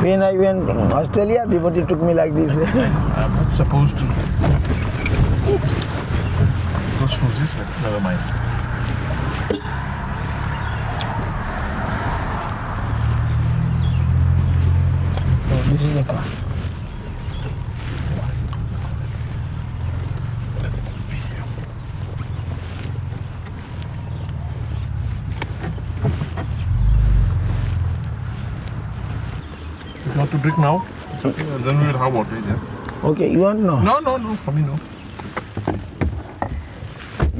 When I went to Australia, devotee took me like this. I'm not supposed to. Oops. Goes for this way. Never mind. Oh, this is the car. If you want to drink now, it's okay. And then we will have water. Yeah. Okay, you want no? No. For me, no.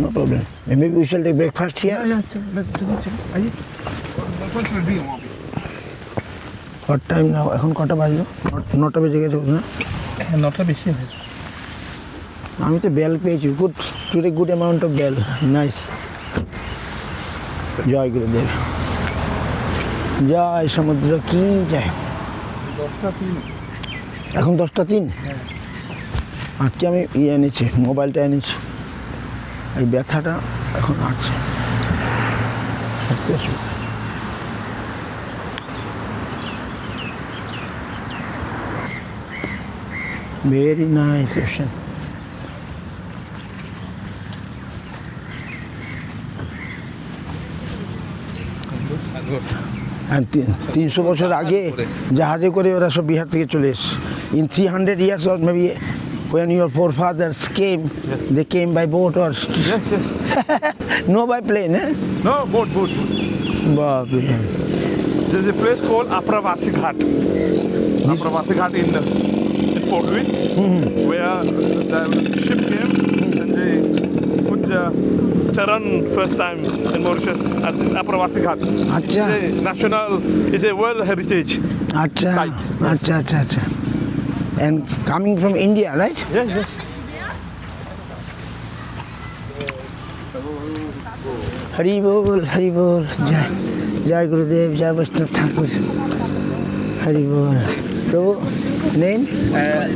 No problem. Maybe we shall take breakfast here. चलिए breakfast ready है वहाँ पे. What time now? এখন কটা বাজলো? 9টা বেজে গেছে না? 9টা বেশি হয়েছে. আমি তো বেল পেয়েছি। Good today good amount of বেল। নাইস। জয় গুরুদেব। জয় সমুদ্র কি জয়। 10টা 3. এখন 10টা 3? আজকে আমি এনেছি, মোবাইলটা এনেছি। এই ব্যথাটা এখন আছে। সত্যি very nice ocean. And 300 বছর আগে জাহাজে করে ওরা সব বিহার থেকে চলে এসেছে। In 300 years or maybe when your forefathers came, they came by boat or Yes. no by plane, eh? No, boat. বাপরে। There's a place called Apravasi Ghat. Apravasi Ghat in Port Louis, where the ship came and they put the Charan first time in Mauritius at this Apravasi Ghat. আচ্ছা It's a World Heritage. আচ্ছা Site. আচ্ছা and coming from India, right? Yes. Hari বল জয় জয় গুরুদেব জয় বৈষ্ণব ঠাকুর হরি বল প্রভু name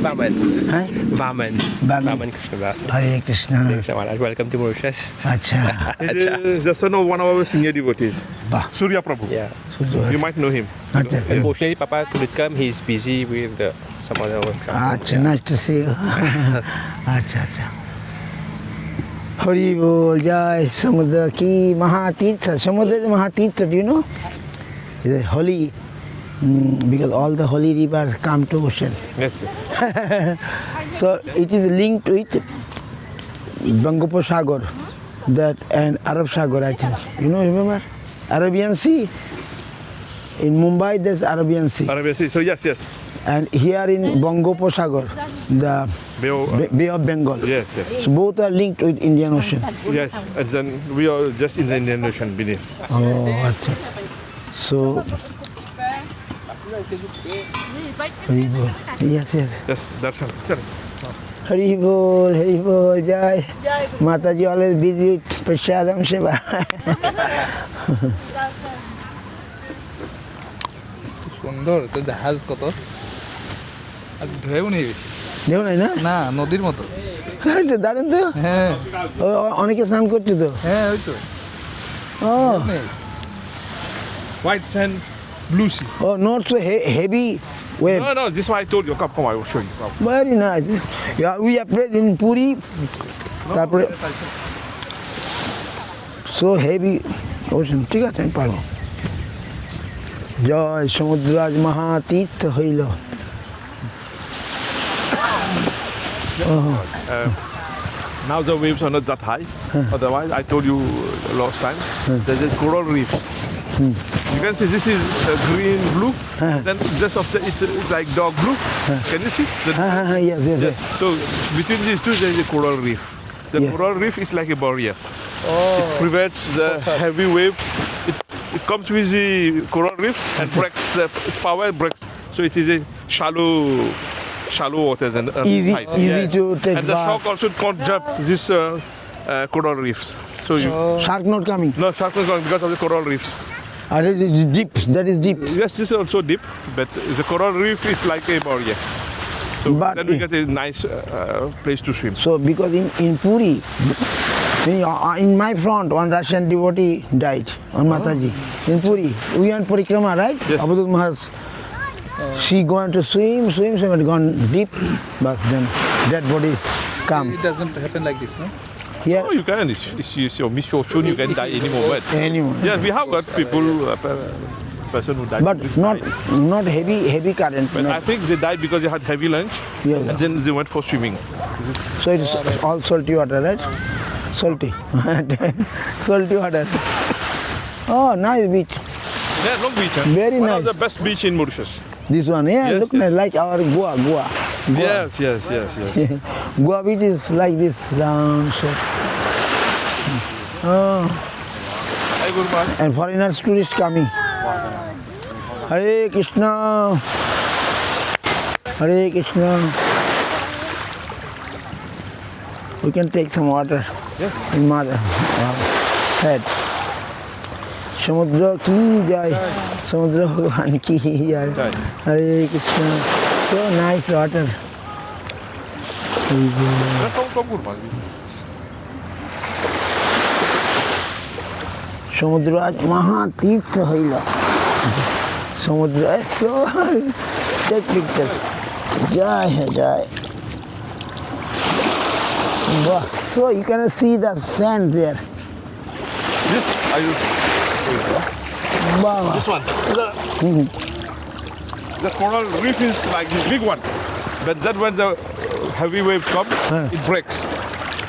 Vaman. হ্যাঁ Vaman. Vaman. Vaman Krishnadas. Hare Krishna Krishna Maharaj, welcome to Mauritius. আচ্ছা He's the son of one of our senior devotees, বাহ Surya Prabhu. Yeah. You might know him. আচ্ছা Unfortunately, Papa couldn't come. He's busy with some other work. আচ্ছা nice to C you আচ্ছা হরি বল জয় সমুদ্র কি মহাতীর্থ সমুদ্র মহাতীর্থ do you know is a holy because all the holy rivers come to ocean. Yes. So it is linked with Bangoposagar, that and Arab Sagar, I think. You know, remember? Arabian Sea. In Mumbai, there's Arabian Sea. Arabia Sea. So yes. And here in Bangoposagar, the Bay of Bengal. Yes. So both are linked with Indian Ocean. Yes. And then we are just in the Indian Ocean beneath. Oh, achha. So, Hari Bol. Yes. Yes. Darshan. Chalo. Hari Bol, Jai. Mataji always busy with Prasadam Seva. সুন্দর তো জাহাজ কত আর ঢেউ নেই বেশি দেখো নাই না না নদীর মতো দারুণ তো হ্যাঁ অনেকে স্নান করছে তো হ্যাঁ ওই তো ও নেই White sand, blue sea. Oh not so heavy wave No. This is why I told you. Come. I will show you. Come. Very nice we are played in Puri তারপরে সো হেভি ওশন ঠিক আছে আমি পারবো জয় সমুদ্র আজ মহাতীর্থ হইল Now the waves are not that high. Otherwise, I told you last time, there's a coral reefs. You can see this is green blue. Then just after it's like dark blue. Can you see? yes. So between these two, there is a coral reef. The Yeah. coral reef is like a barrier. It prevents the heavy wave. It comes with the coral reefs and breaks. Its power breaks. So it is a shallow waters and Easy to take And the bath. shark also can't jump this coral reefs. So you shark not coming no shark is not because of the coral reefs. আর deep that is deep Yes, this is also deep, but the coral reef is like a barrier. So But then we get a nice place to swim. So because in Puri, in my front, one Russian devotee died on Mataji. In Puri, we went Parikrama, right? Yes. Abdul Maharaj She going to swim, and gone deep, but then dead body come. It doesn't happen like this, no? Here, Oh, you can. It's your misfortune. You can die any moment. anyone. Yes, we have got people, person who died. But this not night. heavy current. But I Not, think they died because they had heavy lunch, Yeah. and then they went for swimming. This is so it's all salty water, right? Salty. Salty water. Oh, nice beach. yeah, long beach. Huh? Very One nice. of the best beach in Mauritius. This one, yeah, Yes, look yes. nice, like our Goa. Yes, yes, yes, yes. Goa beach is like this round shape. Oh, Hi, Gurman. and foreigners, tourists coming. Hare Krishna. Hare Krishna. We can take some water Yes. in mother head. समुद्र की जय, समुद्र भगवान की जय. Jai. Hare Krishna. So nice water. Come, Gurman. সমুদ্র আজ মহাতীর্থ হইল সমুদ্র so take pictures Joy hey Joy wow. So you can see the sand there. This, I will. Wow. This one. The coral reef is like this big one. But then when the heavy waves come, it breaks.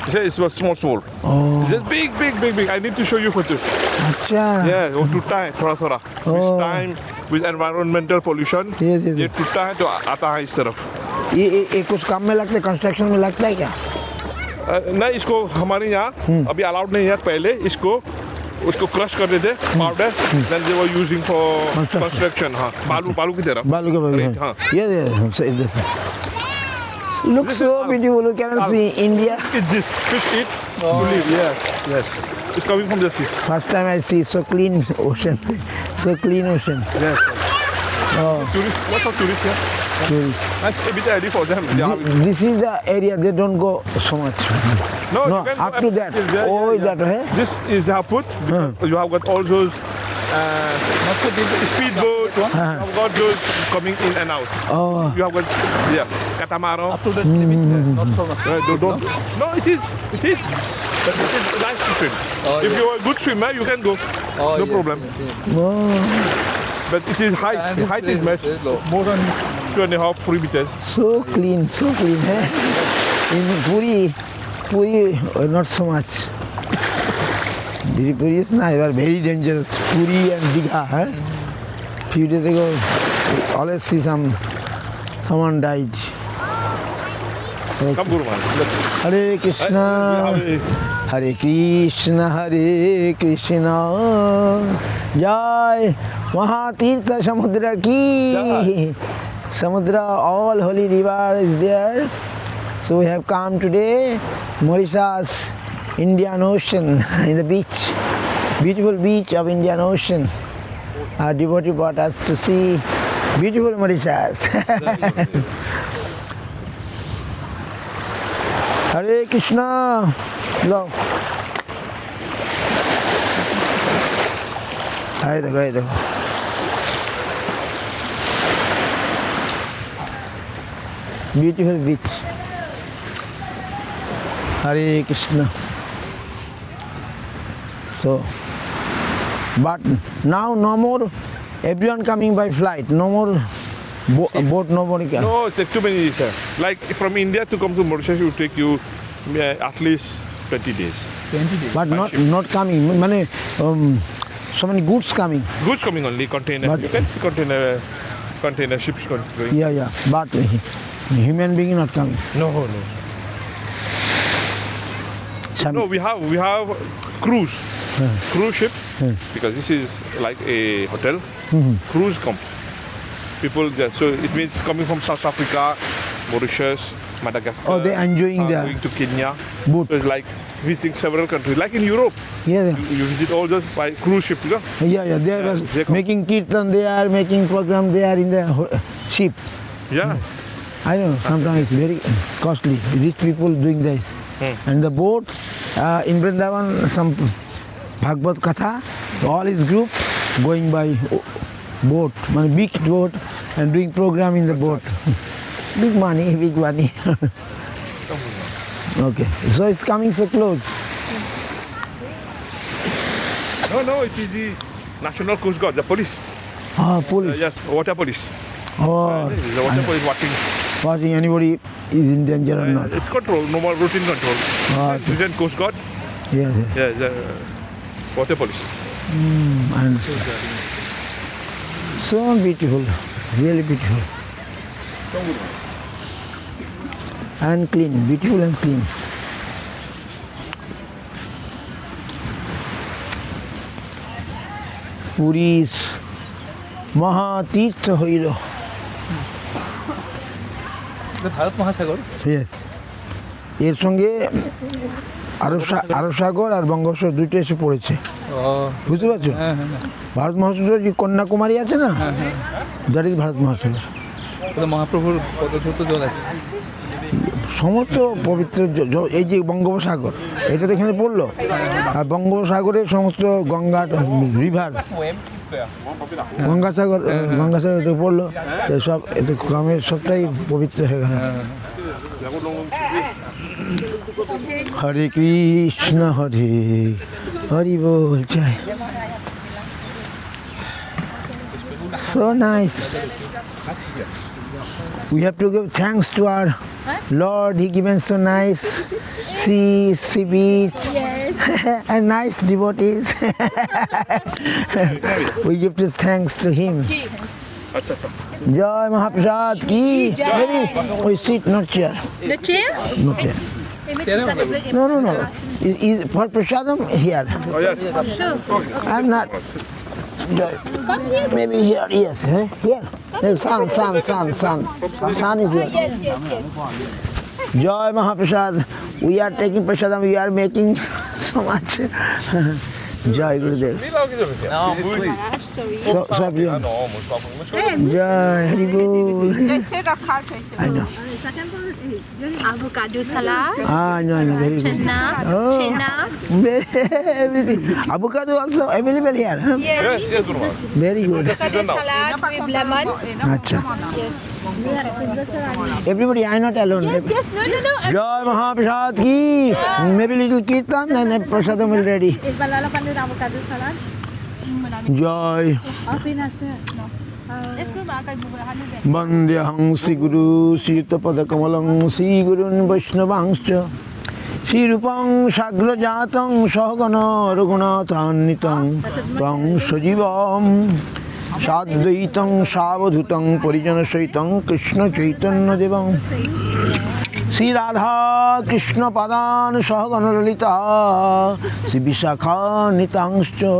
It's small, small. Oh. It's just big, big, big, big. I need to show you photos. अच्छा. Yeah, वो टूटता है थोड़ा थोड़ा. Oh. This time with environmental pollution, Yes, yes, ये yes. टूटता है तो आता है इस तरफ. ये कुछ काम में लगता है, कंस्ट्रक्शन में लगता है क्या? नहीं, इसको हमारे यहाँ अभी अलाउड नहीं है. पहले इसको उसको क्रश कर देते powder, then they were using for construction. हाँ, बालू की तरफ. बालू के Right, हाँ. Yes, yes. So this. Looks so beautiful. You cannot see India. It's this fish eat to live. Yes, yes. It's coming from the sea. First time I see so clean ocean. So clean ocean. Yes. Oh, Tourists, lots of tourists here. cool. That's a bit early for them. They have it. This is the area they don't go so much. No, No, you can up go to up that. till there, Oh, is that right? This is the put. You have got all those speedboat. You have got those coming in and out. Oh, You have got catamaran. Up to that limit, not so much. Don't. No, it is. But it is nice to swim. Oh, If yeah. you are a good swimmer, you can go. Oh, No yes, problem. yes, yes. oh, But it is height. And The it's height is very- much very low. more than 2.5, 3 meters. so clean, so clean. Eh? In Puri, not so much. Puri is nice, but very dangerous. Puri and Digha. Few days ago, always see someone died. Come, Guru Maharaj. Let's- Hare Krishna. Hare Krishna, Hare Krishna, Jai Mahatirtha Samudra ki. Samudra, all holy river is there. So we have come today, Mauritius, Indian Ocean, in the beach, beautiful beach of Indian Ocean. Our devotee brought us to see beautiful Mauritius. Hare Krishna. Love. Hai देखो. Beautiful beach. Hare Krishna. So, but now no more everyone coming by flight. No more boat, nobody can. No, it takes too many days, sir. Like from India to come to Mauritius, it will take you at least 20 days. 20 days. But not coming. Mane, so many goods coming. Goods coming only, container. But- You can see container ships going. Yeah. But human being not coming. No. Some, No, we have cruise. Cruise ship, because this is like a hotel. Cruise come. People just, so it means coming from South Africa, Mauritius, Madagascar. Oh, they're enjoying the going to Kenya. boat. So it's like visiting several countries, like in Europe. Yeah. You visit all those by cruise ship, you know? Yeah, they Yeah, was they come. making kirtan, they are making program, they are in the ship. Yeah. I know, sometimes it's very costly. Rich people doing this. And the boat in Vrindavan, some Bhagavad Katha, all his group going by boat, big boat, and doing program in the boat. Big money, big money. Okay, so it's coming so close. No, it is the National Coast Guard, the police. Police. Yes, water police. Oh, The water police watching. watching anybody is in danger or not. It's control, no more routine control. Indian Coast Guard, Yes, yes. yeah, the water police. And so beautiful, really beautiful. And clean, beautiful and clean. Puri's মহাতীর্থ হইল। এটা ভারত মহাসাগর। Yes. এর সঙ্গে আরব সাগর আর বঙ্গোপসাগর দুটো এসে পড়েছে, ও বুঝতে পারছো? হ্যাঁ হ্যাঁ হ্যাঁ। ভারত মহাসাগর যে কন্যাকুমারী আছে না, হ্যাঁ হ্যাঁ, দ্যাট ইজ ভারত মহাসাগর। ওটা মহাপ্রভুর পদধূত জল আছে। সমস্ত পবিত্র এই যে বঙ্গোপসাগর এটা তো এখানে পড়লো, আর বঙ্গোপসাগরের সমস্ত গঙ্গা রিভার গঙ্গাসাগর তো পড়লো, তো সব এতে গ্রামের সবটাই পবিত্র হয়ে গেল। হরে কৃষ্ণ হরে হরি বল জয়। So nice. We have to give thanks to our Lord. He given so nice sea beach, Yes. and nice devotees. We give this thanks to him. Acha, acha. Jai Mahaprasad ki. Jai. Maybe we sit, not chair. The chair? Not chair. Chair? No. For prasadam here. Oh, yes. Sure. I'm not. Maybe here, yes. Here. There's sun is here. Yes. Joy Mahaprasad. We are taking prasadam. We are making so much. Joy Gurudev. Sorry. So everyone. Joy Hari Bol. I know. Avocado salad. I know. Very good. Chenna. Oh. Chenna. Everything. Avocado also available here. Huh? Yes, Guru Maharaj. Very good. Avocado salad with lemon. Acha. Yes. Everybody, I'm not alone. Yes. No. Joy Mahaprasad ki. Maybe little kirtan and prasadam will ready. Avocado salad. Joy. Let's go back. Vandyaham Sri Guru Sri Yuttapadakamalam Sri Gurun Vaishnavangscha Sri Rupam Sagra Jatam Sahagana Raghunathannitam Tam Sajivam Sadvaitam Savadhutam Parijana Saitam Krishna Chaitanya Devam Sri Radha Krishna Padan Sahagana Lalita Sri Vishakha Nitangscha